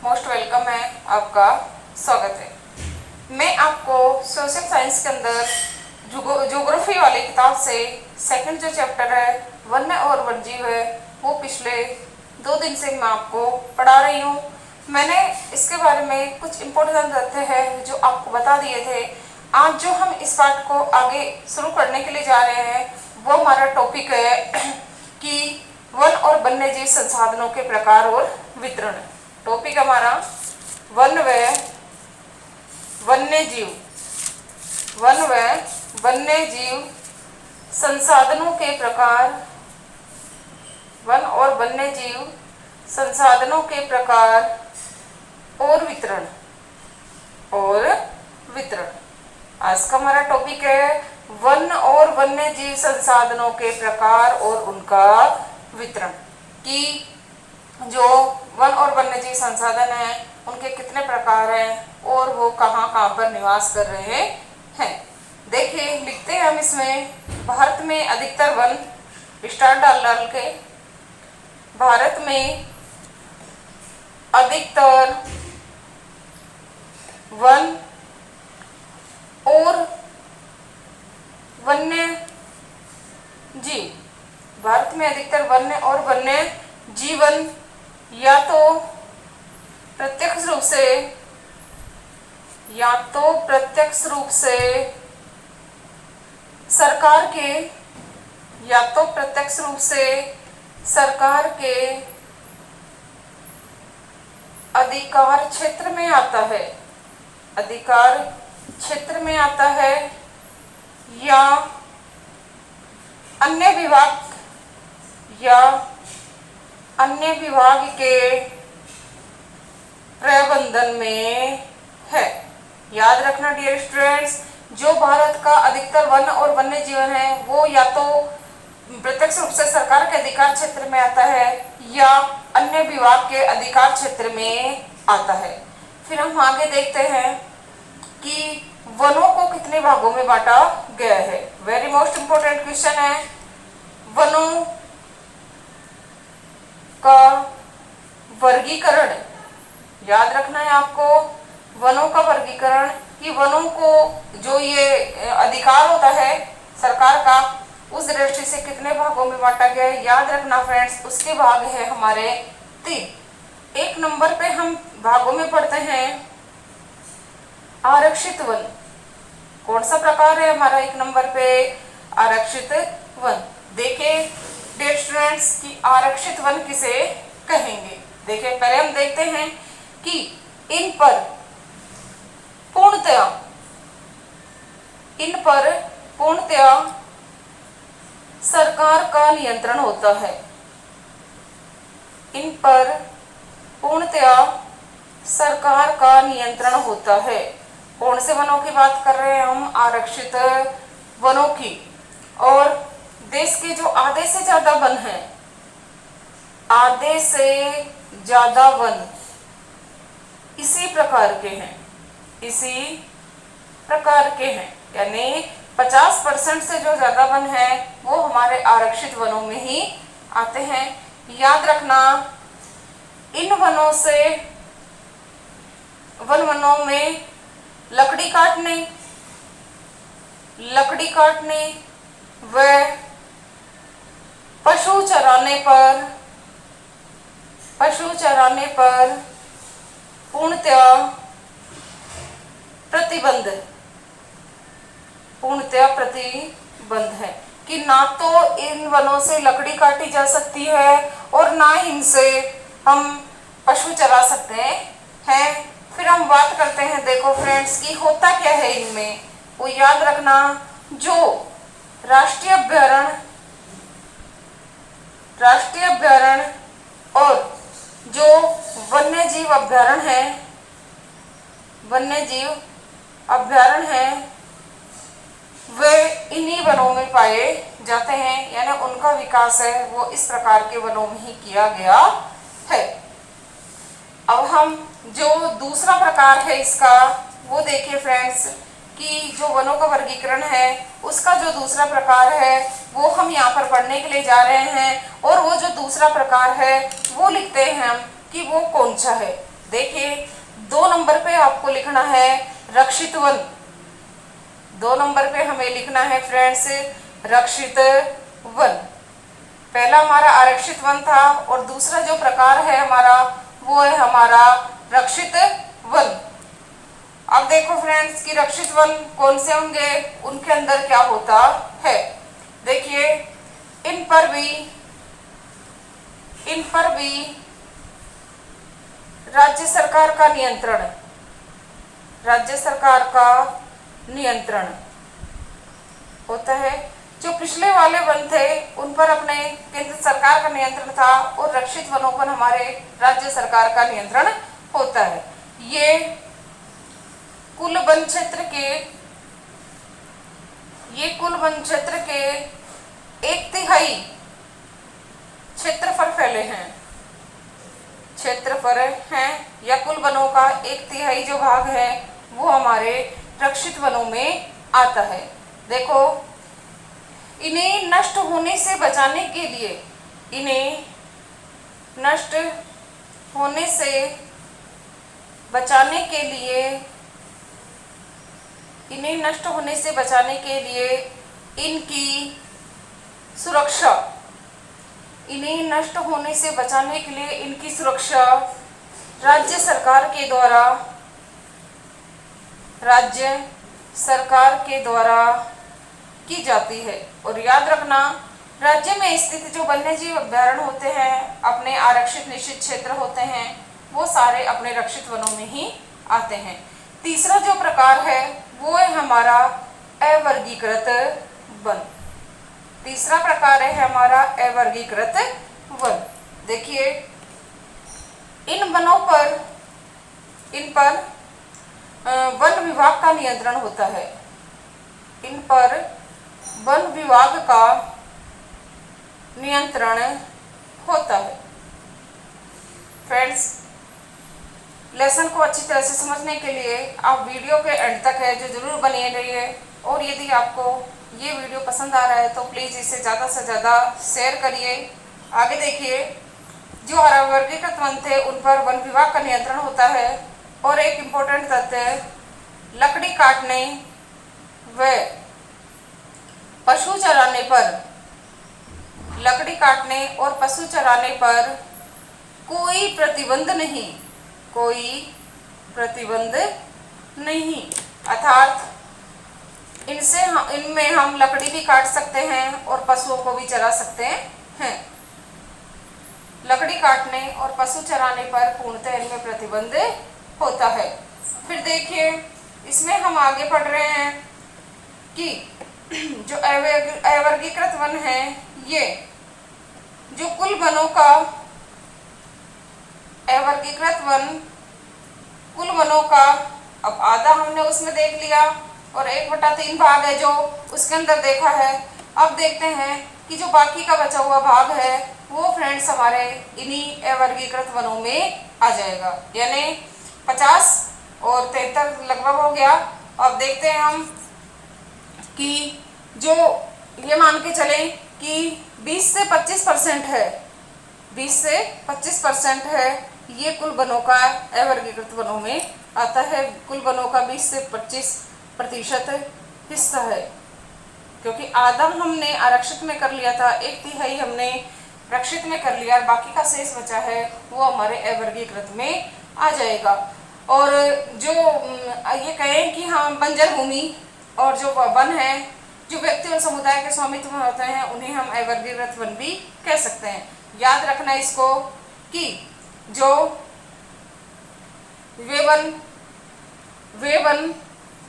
Most welcome है, आपका स्वागत है। मैं आपको सोशल साइंस के अंदर ज्योग्राफी वाली किताब से सेकंड जो चैप्टर है वन्य और वन्यजीव है वो पिछले 2 दिन से मैं आपको पढ़ा रही हूँ। मैंने इसके बारे में कुछ इम्पोर्टेंट तथ्य है जो आपको बता दिए थे। आज जो हम इस पाठ को आगे शुरू करने के लिए जा रहे हैं वो हमारा टॉपिक है कि वन और वन्यजीव संसाधनों के प्रकार और वितरण। टॉपिक हमारा वन व वन्यजीव, वन व वन्यजीव संसाधनों के प्रकार, वन और वन्यजीव संसाधनों के प्रकार और वितरण, और वितरण। आज का हमारा टॉपिक है वन और वन्यजीव संसाधनों के प्रकार और उनका वितरण, कि जो वन और वन्यजीव संसाधन हैं उनके कितने प्रकार हैं और वो कहाँ कहाँ पर निवास कर रहे हैं। देखिए, लिखते हैं हम इसमें, भारत में अधिकतर वन, स्टार डाल के, भारत में अधिकतर वन और वन्य जीव, भारत में अधिकतर वन्य और वन्य जीवन या तो प्रत्यक्ष रूप से सरकार के अधिकार क्षेत्र में आता है, अधिकार क्षेत्र में आता है, या अन्य विभाग के प्रबंधन में है। याद रखना डियर स्टूडेंट्स, जो भारत का अधिकतर वन और वन्य जीवन है वो या तो प्रत्यक्ष रूप से सरकार के अधिकार क्षेत्र में आता है या अन्य विभाग के अधिकार क्षेत्र में आता है। फिर हम आगे देखते हैं कि वनों को कितने भागों में बांटा गया है। वेरी मोस्ट इंपोर्टेंट क्वेश्चन है, वनों का वर्गीकरण। याद रखना है आपको, वनों का वर्गीकरण, कि वनों को जो ये अधिकार होता है सरकार का, उस दृष्टि से कितने भागों में बांटा गया है। याद रखना फ्रेंड्स, उसके भाग है हमारे 3। 1 नंबर पे हम भागों में पढ़ते हैं आरक्षित वन। कौन सा प्रकार है हमारा 1 नंबर पे? आरक्षित वन। देखिए डियर स्टूडेंट्स कि आरक्षित वन किसे कहेंगे। देखिए, पहले हम देखते हैं कि इन पर पूर्णतया सरकार का नियंत्रण होता है। इन पर पूर्णतया सरकार का नियंत्रण होता है। कौन से वनों की बात कर रहे हैं हम? आरक्षित वनों की। और देश के जो आधे से ज्यादा वन हैं, आधे से ज्यादा वन इसी प्रकार के हैं, यानी 50% से जो ज्यादा वन है वो हमारे आरक्षित वनों में ही आते हैं। याद रखना, इन वनों में लकड़ी काटने व पशु चराने पर पूर्णतया प्रतिबंध है, कि ना तो इन वनों से लकड़ी काटी जा सकती है और ना इनसे हम पशु चरा सकते हैं। फिर हम बात करते हैं, देखो फ्रेंड्स, कि होता क्या है इनमें, वो याद रखना। जो राष्ट्रीय अभ्यारण्य और जो वन्यजीव अभ्यारण्य हैं वे इन्हीं वनों में पाए जाते हैं, यानी उनका विकास है वो इस प्रकार के वनों में ही किया गया है। अब हम जो दूसरा प्रकार है इसका वो देखिए फ्रेंड्स, कि जो वनों का वर्गीकरण है उसका जो दूसरा प्रकार है वो हम यहाँ पर पढ़ने के लिए जा रहे हैं। और वो जो दूसरा प्रकार है वो लिखते हैं हम कि वो कौन सा है। देखिए 2 नंबर पे आपको लिखना है रक्षित वन। 2 नंबर पे हमें लिखना है फ्रेंड्स रक्षित वन। पहला हमारा आरक्षित वन था और दूसरा जो प्रकार है हमारा वो है हमारा रक्षित वन। अब देखो फ्रेंड्स कि रक्षित वन कौन से होंगे, उनके अंदर क्या होता है। देखिए इन पर भी राज्य सरकार का नियंत्रण होता है। जो पिछले वाले वन थे उन पर अपने केंद्र सरकार का नियंत्रण था और रक्षित वनों पर हमारे राज्य सरकार का नियंत्रण होता है। ये कुल वन क्षेत्र के 1/3 क्षेत्रफल हैं या कुल वनों का 1/3 जो भाग है वो हमारे रक्षित वनों में आता है। देखो इन्हें नष्ट होने से बचाने के लिए इन्हें नष्ट होने से बचाने के लिए इनकी सुरक्षा राज्य सरकार के द्वारा की जाती है। और याद रखना राज्य में स्थित जो वन्यजीव अभयारण्य होते हैं, अपने आरक्षित निश्चित क्षेत्र होते हैं, वो सारे अपने रक्षित वनों में ही आते हैं। तीसरा जो प्रकार है वो है हमारा अवर्गीकृत वन। तीसरा प्रकार है हमारा अवर्गीकृत वन। देखिए इन पर वन विभाग का नियंत्रण होता है। इन पर वन विभाग का नियंत्रण होता है। फ्रेंड्स लेसन को अच्छी तरह से समझने के लिए आप वीडियो के एंड तक है जो जरूर बने रहिए। और यदि आपको ये वीडियो पसंद आ रहा है तो प्लीज़ इसे ज़्यादा से ज़्यादा शेयर करिए। आगे देखिए जो अवर्गीकृत वन थे उन पर वन विभाग का नियंत्रण होता है। और एक इम्पोर्टेंट तथ्य लकड़ी काटने व पशु चराने पर कोई प्रतिबंध नहीं, अर्थात इनमें हम लकड़ी भी काट सकते हैं और पशुओं को भी चरा सकते हैं। लकड़ी काटने और पशु चराने पर पूर्णतः इनमें प्रतिबंध होता है। फिर देखिए इसमें हम आगे पढ़ रहे हैं कि जो अवर्गीकृत वन है, ये जो कुल वनों का अब आधा हमने उसमें देख लिया और 1/3 भाग है जो उसके अंदर देखा है। अब देखते हैं कि जो बाकी का बचा हुआ भाग है वो फ्रेंड्स हमारे इन्हीं अवर्गीकृत वनों में आ जाएगा, यानी 50 और 73 लगभग हो गया। अब देखते हैं हम कि जो ये मान के चलें कि 20 से 25% है, 20 से 25% है, ये कुल वनों का अवर्गीकृत वनों में आता है। कुल वनों का 20 से 25% हिस्सा है, क्योंकि आधा हमने आरक्षित में कर लिया था, 1/3 हमने रक्षित में कर लिया, बाकी का शेष बचा है वो हमारे अवर्गीकृत में आ जाएगा। और जो ये कहें कि हाँ बंजर भूमि और जो वन है जो व्यक्ति और समुदाय के स्वामित्व में होते हैं उन्हें हम अवर्गीकृत वन भी कह सकते हैं। याद रखना इसको कि जो वे वन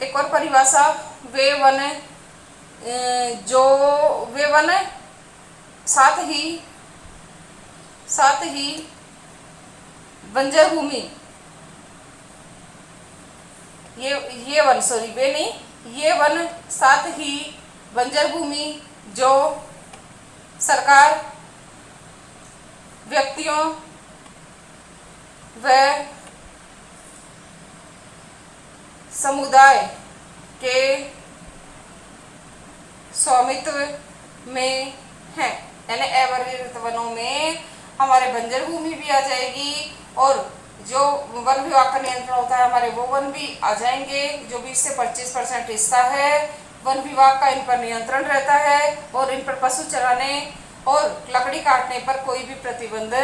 एक और परिभाषा, वे वन साथ ही बंजर भूमि, ये वन सॉरी वे नहीं, ये वन साथ ही बंजर भूमि जो सरकार, व्यक्तियों व समुदाय के स्वामित्व में है, यानी अवर्गीकृत वनों में हमारे बंजर भूमि भी आ जाएगी और जो वन विभाग का नियंत्रण होता है हमारे, वो वन भी आ जाएंगे। जो 20 से 25% हिस्सा है वन विभाग का इन पर नियंत्रण रहता है और इन पर पशु चराने और लकड़ी काटने पर कोई भी प्रतिबंध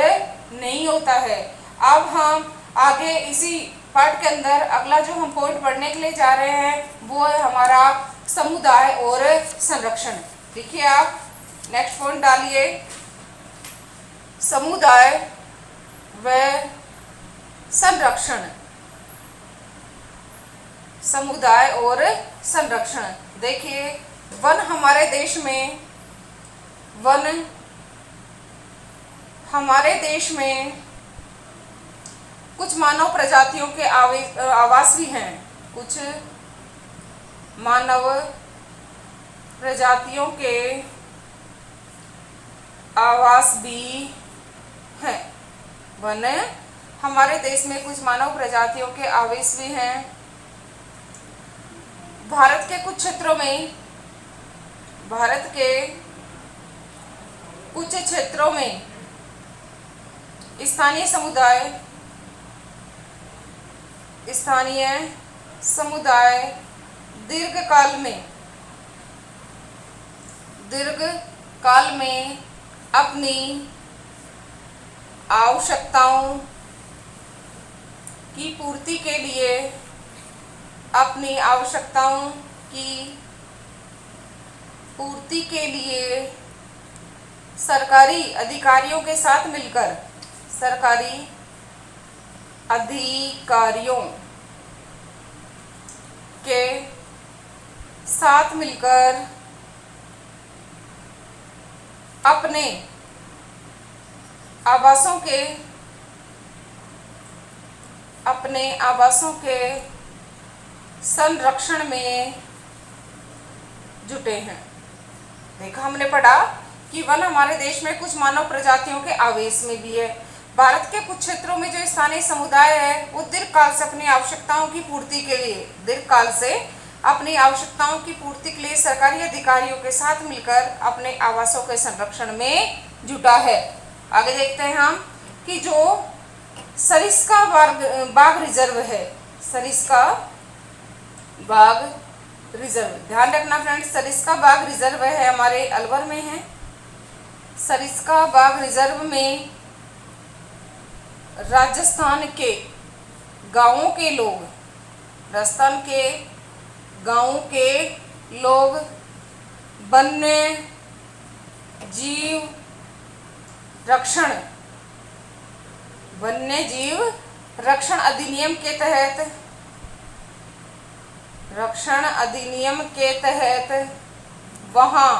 नहीं होता है। अब हम आगे इसी पार्ट के अंदर अगला जो हम पॉइंट पढ़ने के लिए जा रहे हैं वो है हमारा समुदाय और संरक्षण। देखिए आप नेक्स्ट पॉइंट डालिए, समुदाय व संरक्षण। समुदाय और संरक्षण। देखिए वन हमारे देश में, वन हमारे देश में कुछ मानव प्रजातियों के आवास भी हैं। कुछ मानव प्रजातियों के आवास भी हैं। वन हमारे देश में कुछ मानव प्रजातियों के आवास भी हैं। भारत के कुछ क्षेत्रों में, भारत के कुछ क्षेत्रों में स्थानीय समुदाय दीर्घकाल में अपनी आवश्यकताओं की पूर्ति के लिए, अपनी आवश्यकताओं की पूर्ति के लिए सरकारी अधिकारियों के साथ मिलकर, सरकारी अधिकारियों के साथ मिलकर अपने आवासों के संरक्षण में जुटे हैं। देखा हमने पढ़ा कि वन हमारे देश में कुछ मानव प्रजातियों के आवास में भी है। भारत के कुछ क्षेत्रों में जो स्थानीय समुदाय है वो दीर्घकाल से अपनी आवश्यकताओं की पूर्ति के लिए, दीर्घकाल से अपनी आवश्यकताओं की पूर्ति के लिए सरकारी अधिकारियों के साथ मिलकर अपने आवासों के संरक्षण में जुटा है। आगे देखते हैं हम कि जो सरिस्का बाघ रिजर्व है, सरिस्का बाघ रिजर्व, ध्यान रखना फ्रेंड्स, सरिस्का बाघ रिजर्व है हमारे अलवर में है। सरिस्का बाघ रिजर्व में राजस्थान के गांवों के लोग, राजस्थान के गांवों के लोग वन्य जीव रक्षण, वन्य जीव रक्षण अधिनियम के तहत, रक्षण अधिनियम के तहत वहां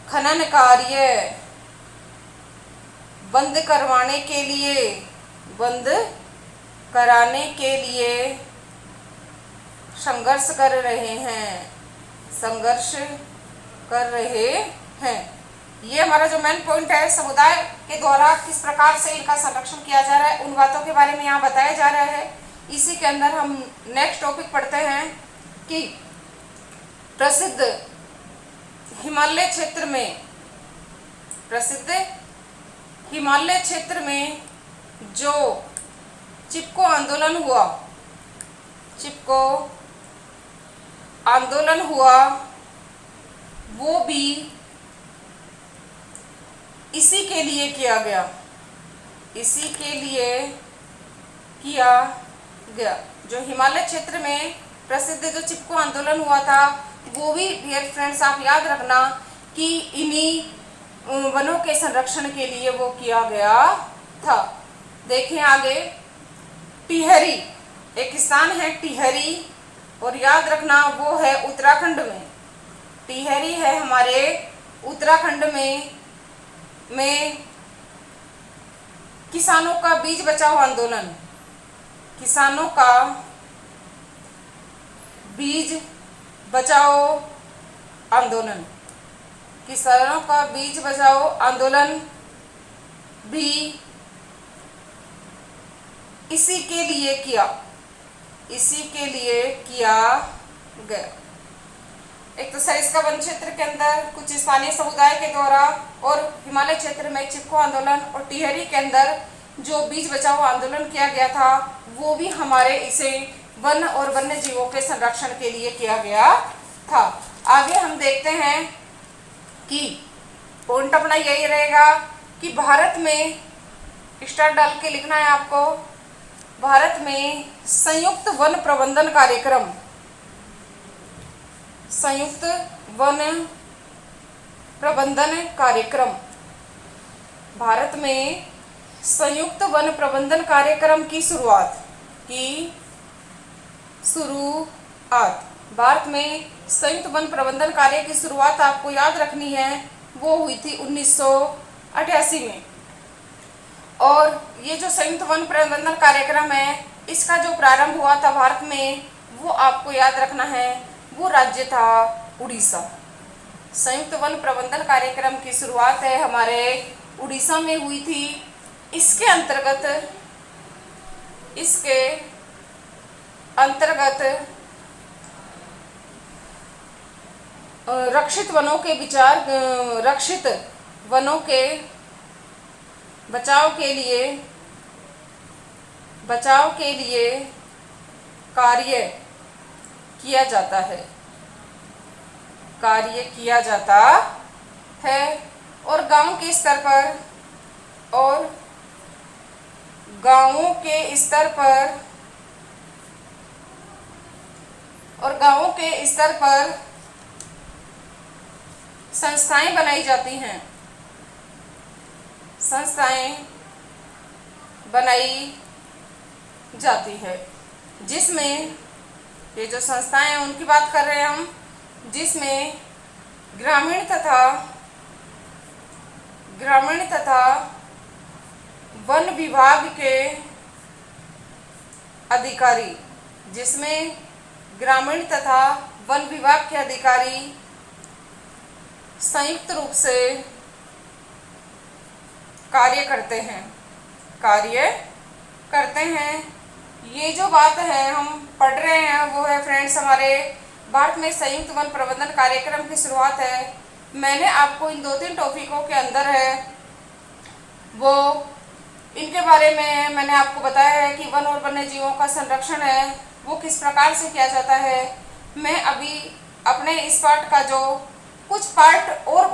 खनन कार्य बंद करवाने के लिए, बंद कराने के लिए संघर्ष कर रहे हैं, संघर्ष कर रहे हैं। ये हमारा जो मेन पॉइंट है, समुदाय के द्वारा किस प्रकार से इनका संरक्षण किया जा रहा है उन बातों के बारे में यहाँ बताया जा रहा है। इसी के अंदर हम नेक्स्ट टॉपिक पढ़ते हैं कि प्रसिद्ध हिमालय क्षेत्र में, प्रसिद्ध हिमालय क्षेत्र में जो चिपको आंदोलन हुआ, चिपको आंदोलन हुआ, वो भी इसी के लिए किया गया, इसी के लिए किया गया। जो हिमालय क्षेत्र में प्रसिद्ध जो चिपको आंदोलन हुआ था वो भी डियर फ्रेंड्स आप याद रखना कि इन्हीं वनों के संरक्षण के लिए वो किया गया था। देखें आगे, टिहरी एक स्थान है, टिहरी, और याद रखना वो है उत्तराखंड में। टिहरी है हमारे उत्तराखंड में किसानों का बीज बचाओ आंदोलन, किसानों का बीज बचाओ आंदोलन, किसानों का बीज बचाओ आंदोलन भी इसी के लिए किया, इसी के लिए किया गया। एक तो सरिस्का वन क्षेत्र के अंदर कुछ स्थानीय समुदाय के द्वारा, और हिमालय क्षेत्र में चिपको आंदोलन, और टिहरी के अंदर जो बीज बचाओ आंदोलन किया गया था वो भी हमारे इसे वन और वन्य जीवों के संरक्षण के लिए किया गया था। आगे हम देखते हैं कि पॉइंट अपना यही रहेगा कि भारत में स्टार डाल के लिखना है आपको, भारत में संयुक्त वन प्रबंधन कार्यक्रम, संयुक्त वन प्रबंधन कार्यक्रम, भारत में संयुक्त वन प्रबंधन कार्यक्रम की शुरुआत भारत में संयुक्त वन प्रबंधन कार्य की शुरुआत आपको याद रखनी है, वो हुई थी 1988 में। और ये जो संयुक्त वन प्रबंधन कार्यक्रम है इसका जो प्रारंभ हुआ था भारत में, वो आपको याद रखना है, वो राज्य था उड़ीसा। संयुक्त वन प्रबंधन कार्यक्रम की शुरुआत है हमारे उड़ीसा में हुई थी। इसके अंतर्गत रक्षित वनों के बचाव के लिए कार्य किया जाता है और गांवों के स्तर पर संस्थाएं बनाई जाती है, जिसमें ये जो संस्थाएं हैं उनकी बात कर रहे हैं हम, जिसमें ग्रामीण तथा वन विभाग के अधिकारी, जिसमें ग्रामीण तथा वन विभाग के अधिकारी संयुक्त रूप से कार्य करते हैं। ये जो बात है हम पढ़ रहे हैं वो है फ्रेंड्स हमारे भारत में संयुक्त वन प्रबंधन कार्यक्रम की शुरुआत है। मैंने आपको इन 2-3 टॉपिकों के अंदर है वो इनके बारे में मैंने आपको बताया है कि वन और वन्य जीवों का संरक्षण है वो किस प्रकार से किया जाता है। मैं अभी अपने इस पार्ट का जो कुछ भाग और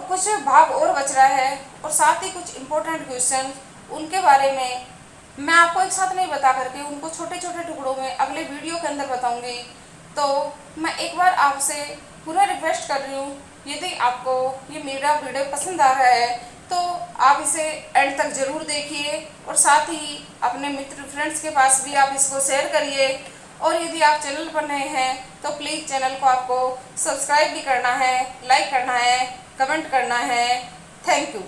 बच रहा है और साथ ही कुछ इम्पोर्टेंट क्वेश्चन उनके बारे में मैं आपको एक साथ नहीं बता करके उनको छोटे छोटे टुकड़ों में अगले वीडियो के अंदर बताऊंगी। तो मैं एक बार आपसे पूरा रिक्वेस्ट कर रही हूँ, यदि आपको ये मेरा वीडियो पसंद आ रहा है तो आप इसे एंड तक ज़रूर देखिए और साथ ही अपने मित्र फ्रेंड्स के पास भी आप इसको शेयर करिए। और यदि आप चैनल पर नए हैं तो प्लीज़ चैनल को आपको सब्सक्राइब भी करना है, लाइक करना है, कमेंट करना है। Thank you.